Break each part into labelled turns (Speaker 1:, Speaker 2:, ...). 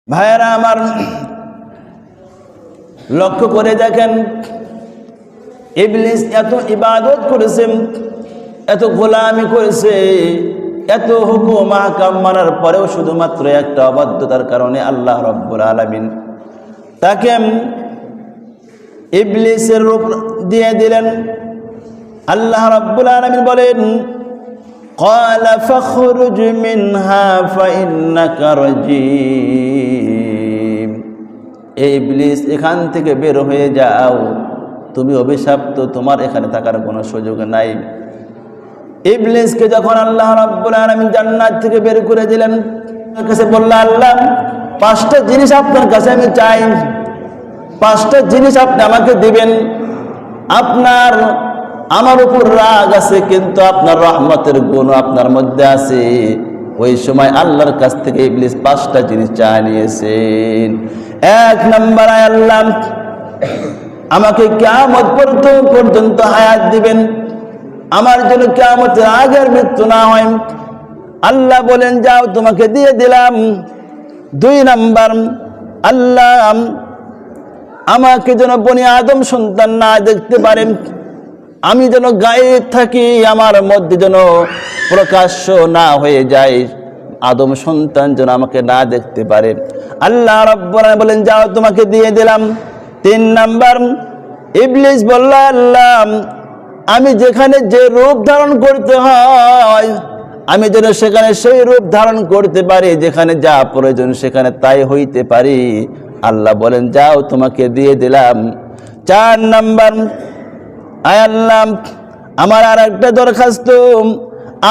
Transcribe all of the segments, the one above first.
Speaker 1: ভাইয়েরা আমার, লক্ষ্য করে দেখেন, ইবলিস এত ইবাদত করেছে, এত গোলামি করেছে, এত হুকুম আহকাম মানার পরেও শুধুমাত্র একটা অবাধ্যতার কারণে আল্লাহ রাব্বুল আলামিন তাকে ইবলিসের রূপ দিয়ে দিলেন। আল্লাহ রাব্বুল আলামিন বলেন, ক্বালা ফাখরুজ মিনহা ফাইন্নাকা রাজিম। এই ইবলিস, এখান থেকে বের হয়ে যাও, তুমি অভিশপ্ত, তোমার এখানে থাকার কোনো সুযোগ নাই। ইবলিসকে যখন আল্লাহ রাব্বুল আলামিন জান্নাত থেকে বের করে দিলেন, তার কাছে বলল, আল্লাহ, 5টা জিনিস আপনার কাছে আমি চাই, 5টা জিনিস আপনি আমাকে দিবেন। আমার উপর রাগ আছে, কিন্তু আপনার রহমতের গুণ আপনার মধ্যে আছে। ওই সময় আল্লাহর কাছ থেকে ইবলিস 5টা জিনিস চায় নিয়েছেন। 1 নম্বর, আল্লাহ আমাকে কিয়ামত পর্যন্ত হায়াত দিবেন, আমার জন্য কিয়ামতের আগের মৃত্যু না হয়। আল্লাহ বলেন, যাও, তোমাকে দিয়ে দিলাম। 2 নম্বর, আল্লাহ আমাকে যেন বনি আদম সন্তান না দেখতে পারেন, আমি যেন গায়েব থাকি, আমার মধ্যে যেন প্রকাশ্য না হয়ে যায়, আদম সন্তান যেন আমাকে না দেখতে পারে। আল্লাহ রাব্বুল আলামিন বলেন, যাও, তোমাকে দিয়ে দিলাম। 3 নম্বর, ইবলিস বলল, আল্লাহ আমি যেখানে যে রূপ ধারণ করতে হয়, আমি যেন সেখানে সেই রূপ ধারণ করতে পারি, যেখানে যা প্রয়োজন সেখানে তাই হইতে পারি। আল্লাহ বলেন, যাও, তোমাকে দিয়ে দিলাম। 4 নম্বর, আয় আল্লাহ আমার আর একটা দরখাস্ত,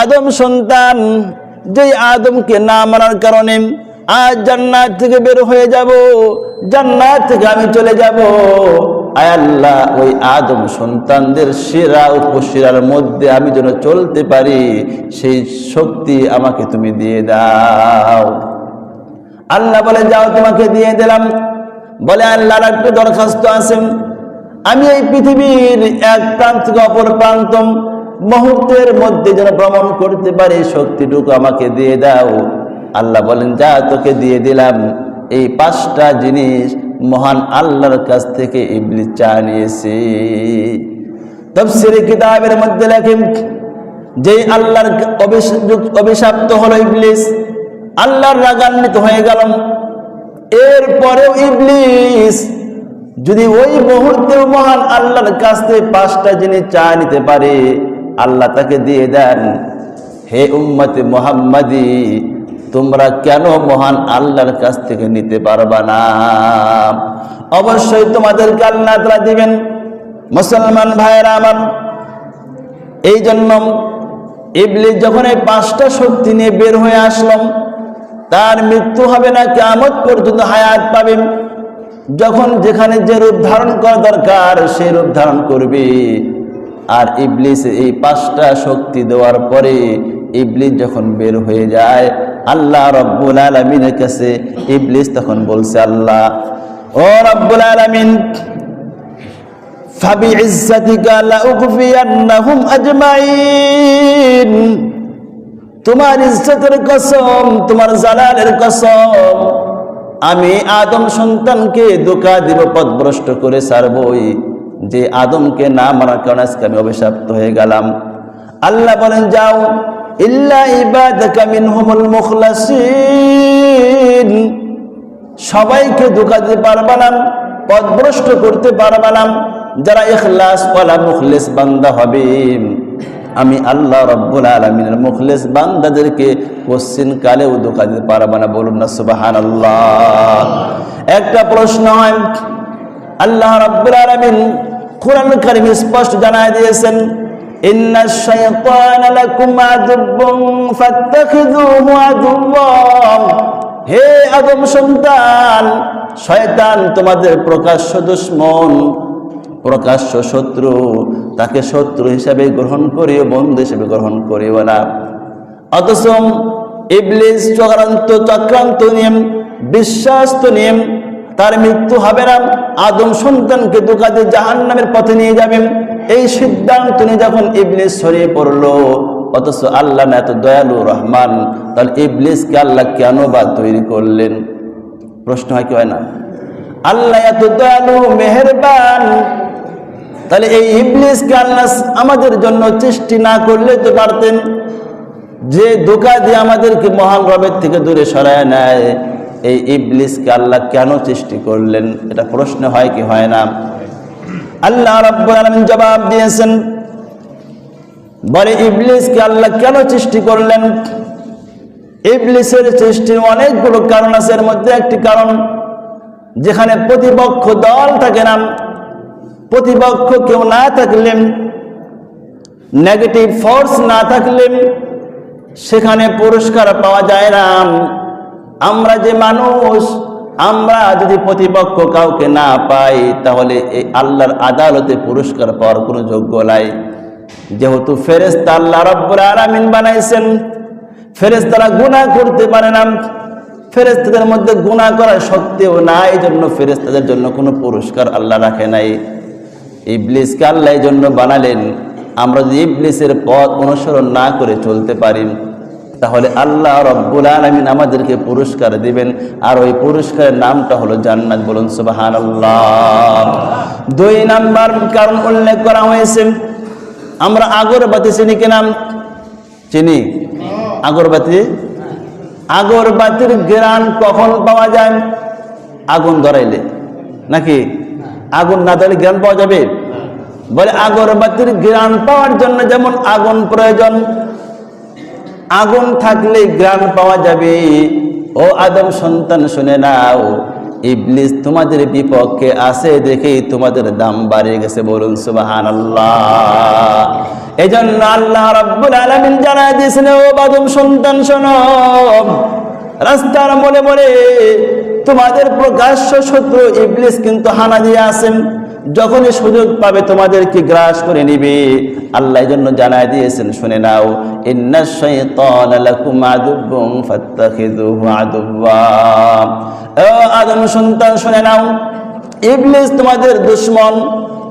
Speaker 1: আদম সন্তান, যেই আদমকে না মানার কারণে আজ জান্নাত থেকে বের হয়ে যাব, জান্নাত থেকে আমি চলে যাব। আয় আল্লাহ, ওই আদম সন্তানদের শিরা উপশিরার মধ্যে আমি যেন চলতে পারি, সেই শক্তি আমাকে তুমি দিয়ে দাও। আল্লাহ বলে, যাও, তোমাকে দিয়ে দিলাম। বলে, আল্লাহর একটা দরখাস্ত আছে, আমি এই পৃথিবীর এক প্রান্ত থেকে অপর প্রান্ত মুহূর্তের মধ্যে যেন ভ্রমণ করতে পারি, শক্তিটুকু আমাকে দিয়ে দাও। আল্লাহ বলেন, যা, তোকে দিয়ে দিলাম। এই 5টা জিনিস মহান আল্লাহর কাছ থেকে ইবলিস চায় নিয়েছে। তাফসীরে কিতাবের মধ্যে লেখেন, যে আল্লাহর অভিশপ্ত হলো ইবলিস, আল্লাহর রাগান্বিত হয়ে গেল। এরপরেও ইবলিস যদি ওই মুহূর্তেও মহান আল্লাহর কাছ থেকে 5টা জিনিস চায় নিতে পারে, আল্লাহ তাকে দিয়ে দেন। হে উম্মতে মুহাম্মাদি, তোমরা কেন মহান আল্লাহর কাছ থেকে নিতে পারবা না? অবশ্যই তোমাদেরকে আল্লাহ তাআলা দিবেন। মুসলমান ভাইয়েরা আমার, এই জন্য ইবলিস যখন এই 5টা শক্তি নিয়ে বের হয়ে আসলাম, তার মৃত্যু হবে না, কিয়ামত পর্যন্ত হায়াত পাবেন। যখন যেখানে যে রূপ ধারণ করা দরকার সেই রূপ ধারণ করবে। আর ইবলিস এই 5টা শক্তি দেওয়ার পরে ইবলিস যখন বের হয়ে যায়, আল্লাহ রাব্বুল আলামিনের কাছে ইবলিস তখন বলছে, আল্লাহ, ও রাব্বুল আলামিন, ফাবিইজ্জাতিকা লাউগফিয়ান্নাহুম আজমাইন, তোমার ইজ্জতের কসম, তোমার জালালের কসম, আমি আদম সন্তানকে ধোঁকা দিব, পথভ্রষ্ট করে ছাড়বই। যে আদমকে না মানার কারণে আজকে আমি অভিশপ্ত হয়ে গেলাম। আল্লাহ বলেন, যাও, ইল্লা ইবাদাকা মিনহুমুল মুখলাসিন, সবাইকে ধোঁকা দিতে পারবা না, পথভ্রষ্ট করতে পারবা না। যারা ইখলাস ওয়ালা মুখলিস বান্দা হবে, আমি আল্লাহ রাব্বুল আলামিনের মুখলিস বান্দাদেরকে কোশ্চিন কালেও ধোঁকা দিতে পারবা না। বলুন না সুবহানাল্লাহ। একটা প্রশ্ন হয়, আল্লাহ রাব্বুল আলামিন কুরআন কারীমে স্পষ্ট জানায় দিয়েছেন, ইন্নাশ শাইতানা লাকুম আদুব্বুন ফাত্তাখিযুহু আদুওয়া। হে আদম সন্তান, শয়তান তোমাদের প্রকাশ্য দুশমন, প্রকাশ্য শত্রু, তাকে শত্রু হিসাবে গ্রহণ করিও, বন্ধু হিসেবে গ্রহণ করিও না। অথচ ইবলিস চক্রান্ত নিয়ম, বিশ্বাস্ত নিয়ম, তার মৃত্যু হবে না, আদম সন্তানকে ধোঁকা দিয়ে জাহান্নামের পথে নিয়ে যাবেন, এই সিদ্ধান্ত নিয়ে যখন ইবলিস ছড়িয়ে পড়লো, অথচ আল্লাহ না এত দয়ালু রহমান, তাহলে ইবলিসকে আল্লাহ কেন বা তৈরি করলেন? প্রশ্ন হয় কি হয় না? আল্লাহ এত দয়ালু মেহেরবান, তাহলে এই ইবলিসকে আল্লাহ আমাদের জন্য সৃষ্টি না করলে তো পারতেন। যে ধোঁকা দিয়ে আমাদেরকে মহান রবের থেকে দূরে সরায় নেয়, এই ইবলিসকে আল্লাহ কেন সৃষ্টি করলেন? এটা প্রশ্ন হয় কি হয় না? আল্লাহ রাব্বুল আলামিন জবাব দিয়েছেন, বলে ইবলিসকে আল্লাহ কেন সৃষ্টি করলেন? ইবলিসের সৃষ্টির অনেকগুলো কারণ আছে। এর মধ্যে একটি কারণ, যেখানে প্রতিপক্ষ দল থাকে না, প্রতিপক্ষ কেউ না থাকলে, নেগেটিভ ফোর্স না থাকলে সেখানে পুরস্কার পাওয়া যায় না। আমরা যে মানুষ, আমরা যদি প্রতিপক্ষ কাউকে না পাই, তাহলে এই আল্লাহর আদালতে পুরস্কার পাওয়ার কোনো যোগ্য নাই। যেহেতু ফেরেশতা আল্লাহ রাব্বুল আলামিন বানাইছেন, ফেরেশতারা গুনাহ করতে পারে না, ফেরেশতাদের মধ্যে গুনাহ করার শক্তিও নাই, এই জন্য ফেরেশতাদের জন্য কোনো পুরস্কার আল্লাহ রাখে নাই। ইবলিসকে আল্লাহ এই জন্য বানালেন, আমরা যদি ইবলিসের পথ অনুসরণ না করে চলতে পারি, তাহলে আল্লাহ রাব্বুল আলামিন আমাদেরকে পুরস্কার দিবেন, আর ওই পুরস্কারের নামটা হলো জান্নাত। বলুন সুবহানাল্লাহ। 2 নাম্বার কারণ উল্লেখ করা হয়েছে, আমরা আগরবাতি চিনি কিনা? চিনি আগরবাতি? আগরবাতির ঘ্রাণ কখন পাওয়া যায়? আগুন ধরাইলে, নাকি? আগুন না ধরাইলে ঘ্রাণ পাওয়া যাবে? বলে আগরবাতির ঘ্রাণ পাওয়ার জন্য যেমন আগুন প্রয়োজন, আগুন থাকলে ঘ্রাণ পাওয়া যাবে। ও আদম সন্তান শুনে নাও, ইবলিস তোমাদের বিপক্ষে আছে দেখেই তোমাদের দাম বাড়িয়ে গেছে। বলুন সুবহানাল্লাহ। এজন্য আল্লাহ রাব্বুল আলামিন জানায় দিয়েছেন, ও আদম সন্তান শোনো, রাস্তার মোড়ে মোড়ে তোমাদের প্রকাশ্য শত্রু ইবলিস কিন্তু হানা দিয়ে আছেন, যখনই সুযোগ পাবে তোমাদেরকে গ্রাস করে নিবে। আল্লাহ এই জন্য জানায় দিয়েছেন, শুনে নাও, ইন্নাশ শাইতানা লাকুম আদুব্বুন ফাত্তাখিযুহু আদুব্বা। ও আদম সন্তান শুনে নাও, ইবলিস তোমাদের দুশমন,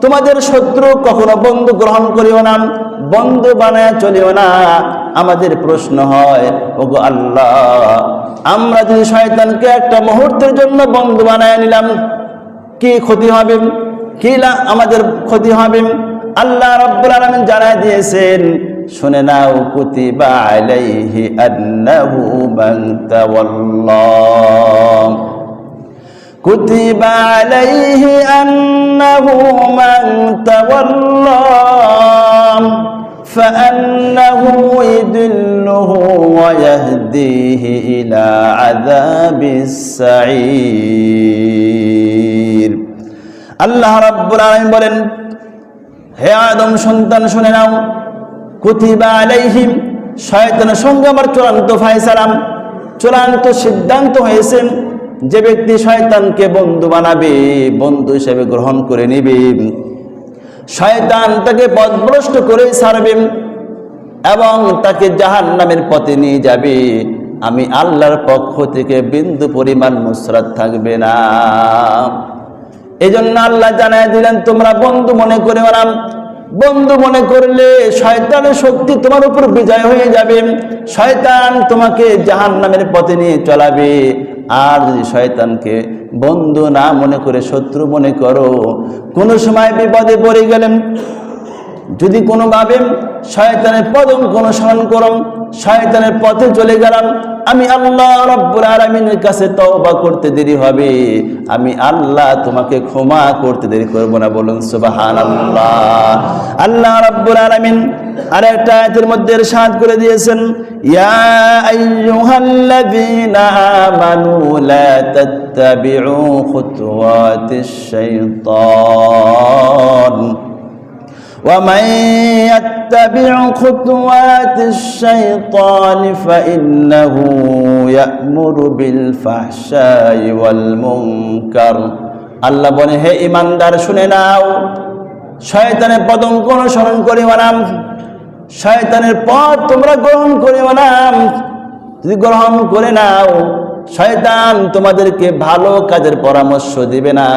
Speaker 1: তোমাদের শত্রু। কখনো বন্ধু গ্রহণ করিও না, বন্ধু বানায় চলিও না। আমাদের প্রশ্ন হয়, ওগো আল্লাহ, আমরা যদি শয়তানকে একটা মুহূর্তের জন্য বন্ধু বানায় নিলাম, কি ক্ষতি হবে? কি আমাদের ক্ষতি হবে? আল্লাহ রাব্বুল আলামিন জানায় দিয়েছেন, শুনে নাও, কুতিবা আলাইহি আন্নাহু মান তাওয়াল্লাহ, কুতিবা আলাইহি আন্নাহু মান তাওয়াল্লাহ ফাআন্নাহু ইযিল্লুহু ওয়া ইয়াহদিহি ইলা আযাবিস সাঈর। আল্লাহ রাব্বুল আলামিন বলেন, হে আদম সন্তান শুনে নাও, কুতিবা আলাইহিম, শয়তানের সঙ্গে আমার চূড়ান্ত ফায়সালা, চূড়ান্ত সিদ্ধান্ত হয়েছে, যে ব্যক্তি শয়তানকে বন্ধু বানাবে, বন্ধু হিসেবে গ্রহণ করে নিবে, শয়তান তাকে পথভ্রষ্ট করে ছাড়বে এবং তাকে জাহান্নামের পথে নিয়ে যাবে। আমি আল্লাহর পক্ষ থেকে বিন্দু পরিমাণ নুসরাত থাকবে না। এই জন্য আল্লাহ জানায় দিলেন, তোমরা বন্ধু মনে করে ওরাম, বন্ধু মনে করলে শয়তানের শক্তি তোমার উপর বিজয় হয়ে যাবে, শয়তান তোমাকে জাহান্নামের পথে নিয়ে চলাবে। আর যদি শয়তানকে বন্ধু না মনে করে শত্রু মনে করো, কোনো সময় বিপদে পড়ে গেলেন, যদি কোনোভাবে শয়তানের পদঙ্ক অনুসরণ করো, শয়তানের পথে চলে গেলাম, আমি আল্লাহ রাব্বুল আলামিনের কাছে তওবা করতে দেরি হবে, আমি আল্লাহ তোমাকে ক্ষমা করতে দেরি করব না। বলুন সুবহানাল্লাহ। আল্লাহ রাব্বুল আলামিন আরেকটা আয়াতের মধ্যে ইরশাদ করে দিয়েছেন, ইয়া আইয়ুহাল্লাযীনা আমানু লা তাত্তাবিউ খুতুওয়াতিশ শাইতান ومن يتبع خطوات الشيطان فإنه يأمر بالفحشاء والمنكر। আল্লাহ বলে, হে ঈমানদার শুনে নাও, শয়তানের পদঙ্ক অনুসরণ করিও না, শয়তানের পথ তোমরা গ্রহণ করিও না। যদি গ্রহণ করে নাও, শয়তান তোমাদেরকে ভালো কাজের পরামর্শ দিবে না,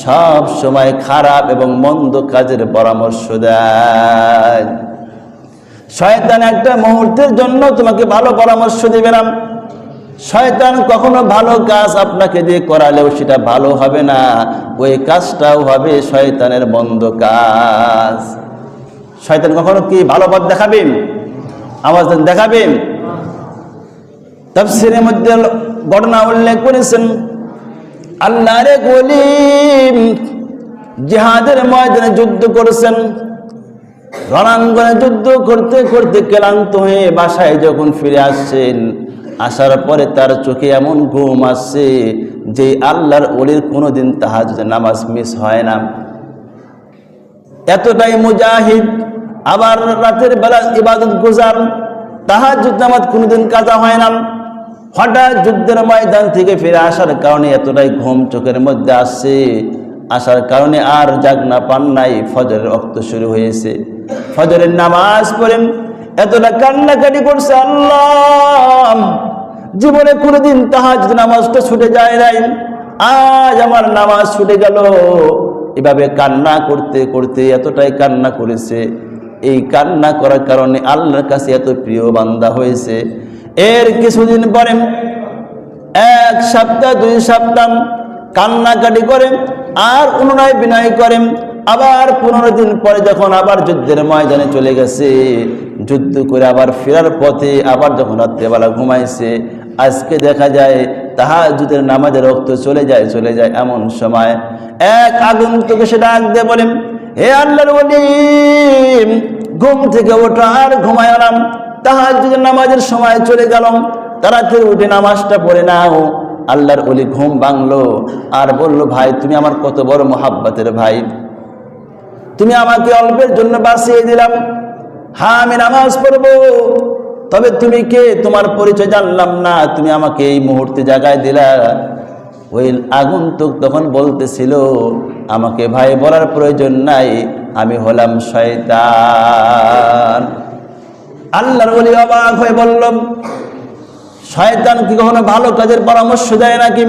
Speaker 1: সব সময় খারাপ এবং মন্দ কাজের পরামর্শ দেয়। শয়তান একটা মুহূর্তের জন্য তোমাকে ভালো পরামর্শ দিবে না, শয়তান কখনো ভালো কাজ আপনাকে দিয়ে করালেও সেটা ভালো হবে না, ওই কাজটাও হবে শয়তানের বন্ধ কাজ। শয়তান কখনো কি ভালো পথ দেখাবেন? আওয়াজ দেখাবেন? তাফসীরের মধ্যে ঘটনা উল্লেখ করেছেন, আল্লাহর এক ওলি জিহাদের ময়দানে যুদ্ধ করেছেন। রণাঙ্গনে যুদ্ধ করতে করতে ক্লান্ত হয়ে বাসায় যখন ফিরে আসছেন, আসার পরে তার চোখে এমন ঘুম আসছে যে আল্লাহর ওলির কোনোদিন তাহাজ্জুদের নামাজ মিস হয় না। এতটাই মুজাহিদ, আবার রাতের বেলা ইবাদত গুজার, তাহাজ্জুদ নামাজ কোনোদিন কাজা হয় না। হঠাৎ যুদ্ধের ময়দান থেকে ফিরে আসার কারণে এতটাই ঘুম চোখের মধ্যে আসছে, আসার কারণে আর জাগনা পান নাই। ফজরের ওয়াক্ত শুরু হয়েছে, ফজরের নামাজ পড়েন, এতটা কান্নাকাটি করছে, আল্লাহ জীবনে কোনোদিন তাহাজ্জুদ নামাজটা ছুটে যায় নাই, আজ আমার নামাজ ছুটে গেল। এভাবে কান্না করতে করতে এতটাই কান্না করেছে, এই কান্না করার কারণে আল্লাহর কাছে এত প্রিয় বান্দা হয়েছে। এর কিছুদিন পরে, এক সপ্তাহ 2 সপ্তাহ কান্নাকাটি করেন, আর অনুনয় বিনয় করেন। আবার 15 দিন পরে যখন আবার যুদ্ধের ময়দানে চলে গেছে, যুদ্ধ করে আবার ফেরার পথে আবার যখন রাত্রেবেলা ঘুমাইছে, আজকে দেখা যায় তাহাজ্জুদের নামাজের ওয়াক্ত চলে যায়। এমন সময় এক আগন্তুক এসে ডাক দিয়ে বলেন, হে আল্লাহর ওলি, ঘুম থেকে ওঠো, আর ঘুমায় না, তাহাজ্জুদের নামাজের সময় চলে গেল, তাড়াতাড়ি উঠে নামাজটা পড়ে নাও। আল্লাহর ওলি ঘুম ভাঙলো আর বলল, ভাই তুমি আমার কত বড় মোহাব্বতের ভাই, তুমি আমাকে অল্পের জন্য বাঁচিয়ে দিলাম, হ্যাঁ আমি নামাজ পড়বো, তবে তুমি কে, তোমার পরিচয় জানলাম না, তুমি আমাকে এই মুহূর্তে জাগায় দিলা। ওই আগন্তুক তখন বলতেছিল, আমাকে ভাই বলার প্রয়োজন নাই, আমি হলাম শয়তান। আল্লাহর ওলি অবাক হয়ে বলল, শয়তান কি কখনো ভালো কাজের পরামর্শ দেয় নাকি?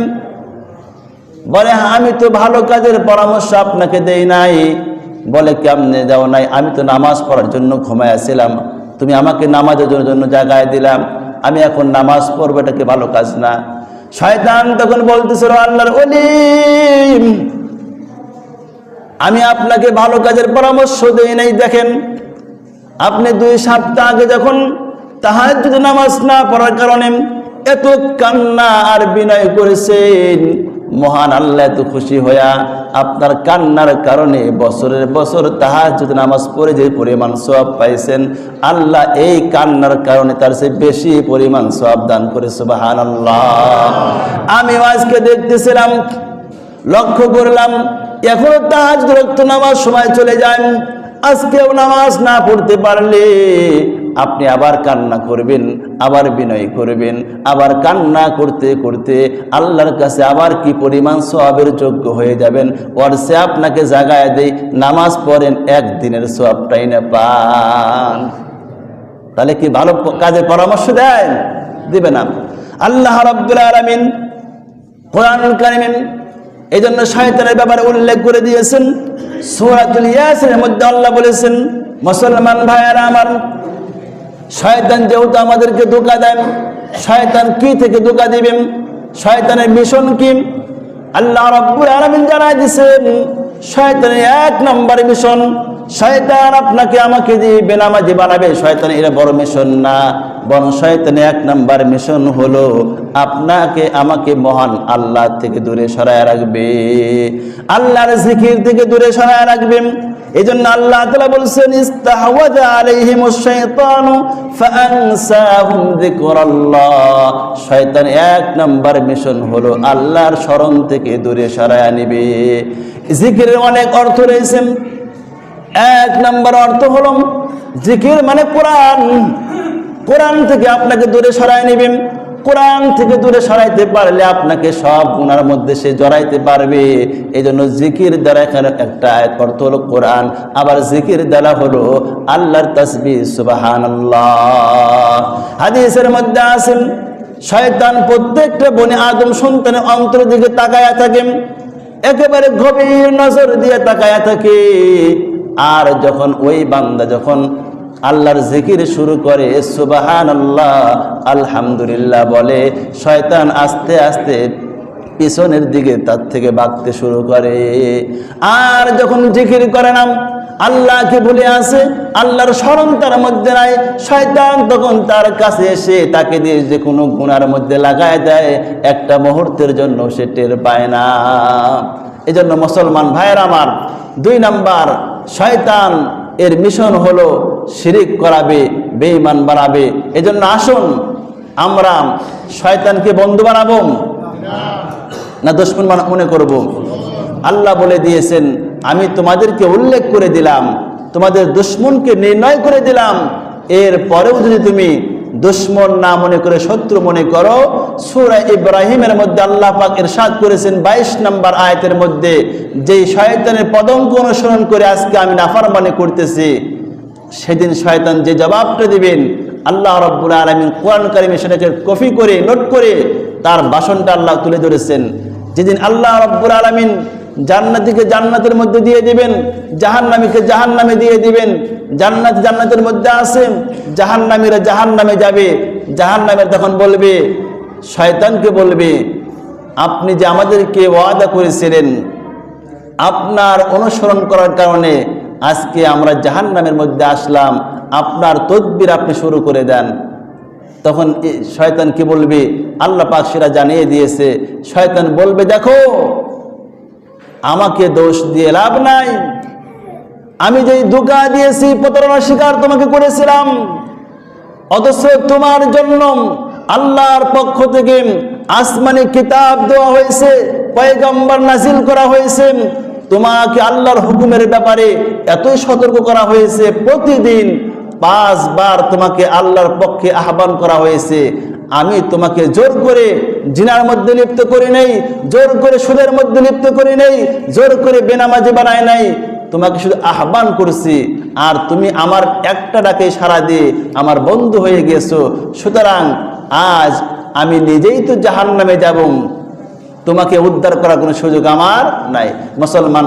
Speaker 1: বলে, আমি তো ভালো কাজের পরামর্শ আপনাকে দেই নাই। বলে, কেমনে দাও নাই? আমি তো নামাজ পড়ার জন্য ঘুমাইয়াছিলাম, তুমি আমাকে নামাজের জন্য জাগায় দিলাম, আমি এখন নামাজ পড়বো, এটা কি ভালো কাজ না? শয়তান তখন বলতেছিল, আল্লাহর ওলি, আমি আপনাকে ভালো কাজের পরামর্শ দেই নাই। দেখেন, আপনি 2 সপ্তাহ আগে যখন তাহাজ্জুদ নামাজ না পড়ার কারণে এত কান্না আর বিনয় করেছেন, মহান আল্লাহ এত খুশি হইয়া আপনার কান্নার কারণে বছরের বছর তাহাজ্জুদ নামাজ পড়ে যে পরিমাণ সওয়াব পাইছেন, আল্লাহ এই কান্নার কারণে তার চেয়ে বেশি পরিমাণ সওয়াব দান করে। সুবহানাল্লাহ। আমি আজকে দেখতেছিলাম, লক্ষ্য করলাম, এখনো তাহাজ্জুদ নামাজ সময় চলে যায়, আজকেও নামাজ না পড়তে পারলে আপনি আবার কান্না করবেন, আবার বিনয় করবেন, আবার কান্না করতে করতে আল্লাহর কাছে আবার কি পরিমাণ সওয়াবের যোগ্য হয়ে যাবেন। ওর সে আপনাকে জাগায় দেই, নামাজ পড়েন, একদিনের সওয়াবটাই না পান। তাহলে কি ভালো কাজের পরামর্শ দেয়? দিবে না। আল্লাহ রাব্বুল আলামিন কোরআনুল কারীমে এই জন্য শয়তানের ব্যাপারে উল্লেখ করে দিয়েছেন। সূরাতুল ইয়াসিনের মধ্যে আল্লাহ বলেছেন, মুসলমান ভাইয়েরা আমার, শয়তান যেহেতু আমাদেরকে ধোঁকা দেন, শয়তান কি থেকে ধোঁকা দিবেন, শয়তানের মিশন কি, আল্লাহ রাব্বুল আলামিন জানাই দিয়েছেন। শয়তানের 1 নম্বর মিশন, শয়তান আপনাকে আমাকে দিয়ে বেনামাজি বানাবে। শয়তান এর বড় মিশন না, বরং শয়তানের 1 নম্বর মিশন হলো আপনাকে আমাকে মহান আল্লাহ থেকে দূরে সরায় রাখবে, আল্লাহর জিকির থেকে দূরে সরায় রাখবেন। এজন্য আল্লাহ তাআলা বলছেন, ইস্তাহওয়াযা আলাইহিমুশ শাইতানু ফাআনসাহুম যিকরাল্লাহ। শয়তান 1 নম্বর মিশন হলো আল্লাহর স্মরণ থেকে দূরে সরায় নিবে। জিকিরের অনেক অর্থ রয়েছে। 1 নম্বর অর্থ হলো জিকির মানে কোরআন, কোরআন থেকে আপনাকে দূরে সরায় নেবেন। কোরআন থেকে দূরে সরাইতে পারলে আপনাকে সব গুনার মধ্যে সে জড়াইতে পারবে। এই জন্য জিকির দ্বারা এখানে একটা অর্থ হলো কোরআন, আবার জিকির দ্বারা হলো আল্লাহর তাসবিহ সুবহানাল্লাহ। হাদিসের মধ্যে আছেন, শয়তান প্রত্যেকটা বনি আদম সন্তানের অন্তর দিকে তাকায়া থাকে, একেবারে গভীর নজর দিয়ে তাকায়া থাকে। আর যখন ওই বান্দা যখন আল্লাহর জিকির শুরু করে, সুবহানাল্লাহ আলহামদুলিল্লাহ বলে, শয়তান আস্তে আস্তে পিছনের দিকে তার থেকে ভাগতে শুরু করে। আর যখন জিকির করে না, আল্লাহকে ভুলে আসে, আল্লাহর স্মরণ তার মধ্যে নাই, শয়তান তখন তার কাছে এসে তাকে দিয়ে যে কোনো গুনার মধ্যে লাগায় দেয়, একটা মুহূর্তের জন্য সে টের পায় না। এজন্য মুসলমান ভাইয়ের আমার, 2 নাম্বার শয়তান এর মিশন হলো শিরিক করাবে, বেঈমান বানাবে। এজন্য আসুন আমরা শয়তানকে বন্ধু বানাবো না দুশমন মনে করব? আল্লাহ বলে দিয়েছেন, আমি তোমাদেরকে উল্লেখ করে দিলাম, তোমাদের দুশমনকে নির্ণয় করে দিলাম, এর পরেও যদি তুমি দুশমন না মনে করে শত্রু মনে করো। সূরা ইব্রাহিমের মধ্যে আল্লাহ পাক ইরশাদ করেছেন 22 নম্বর আয়াতের মধ্যে, যেই শয়তানের পদঙ্ক অনুসরণ করে আজকে আমি নাফরমানি করতেছি, সেদিন শয়তান যে জবাবটা দিবেন, আল্লাহ রাব্বুল আলামিন কোরআন কারিমে সেটাকে কপি করে নোট করে তার ভাষণটা আল্লাহ তুলে ধরেছেন। যেদিন আল্লাহ রাব্বুল আলামিন জান্নাতীকে জান্নাতের মধ্যে দিয়ে দিবেন, জাহান্নামীকে জাহান্নামে দিয়ে দিবেন। জান্নাত জান্নাতের মধ্যে আছে, জাহান্নামীরা জাহান্নামে যাবে। জাহান্নামের তখন বলবে, শয়তানকে বলবে, আপনি যে আমাদেরকে ওয়াদা করেছিলেন, আপনার অনুসরণ করার কারণে আজকে আমরা জাহান্নামের মধ্যে আসলাম, আপনার তদবির আপনি শুরু করে দেন। তখন শয়তান কি বলবে? আল্লাহ পাক সেটা জানিয়ে দিয়েছে। শয়তান বলবে, দেখো আমাকে দোষ দিয়ে লাভ নাই, আমি যেই ধোঁকা দিয়েছি, প্রতারণার শিকার তোমাকে করেছিলাম, অথচ তোমার জন্য আল্লাহর পক্ষ থেকে আসমানি কিতাব দেওয়া হয়েছে, পয়গম্বর নাজিল করা হয়েছে, তোমাকে আল্লাহর হুকুমের ব্যাপারে এতই সতর্ক করা হয়েছে, প্রতিদিন 5 বার তোমাকে আল্লাহর পক্ষে আহ্বান করা হয়েছে। আমি তোমাকে জোর করে জিনার মধ্যে লিপ্ত করি নাই, জোর করে সুদের মধ্যে লিপ্ত করি নাই, জোর করে বেনামাজি বানাই নাই, তোমাকে শুধু আহ্বান করছি, আর তুমি আমার একটা ডাকে সাড়া দিয়ে আমার বন্ধু হয়ে গেছো। সুতরাং আজ আমি নিজেই তো জাহান্নামে যাব, তোমাকে উদ্ধার করার কোনো সুযোগ আমার নাই। মুসলমান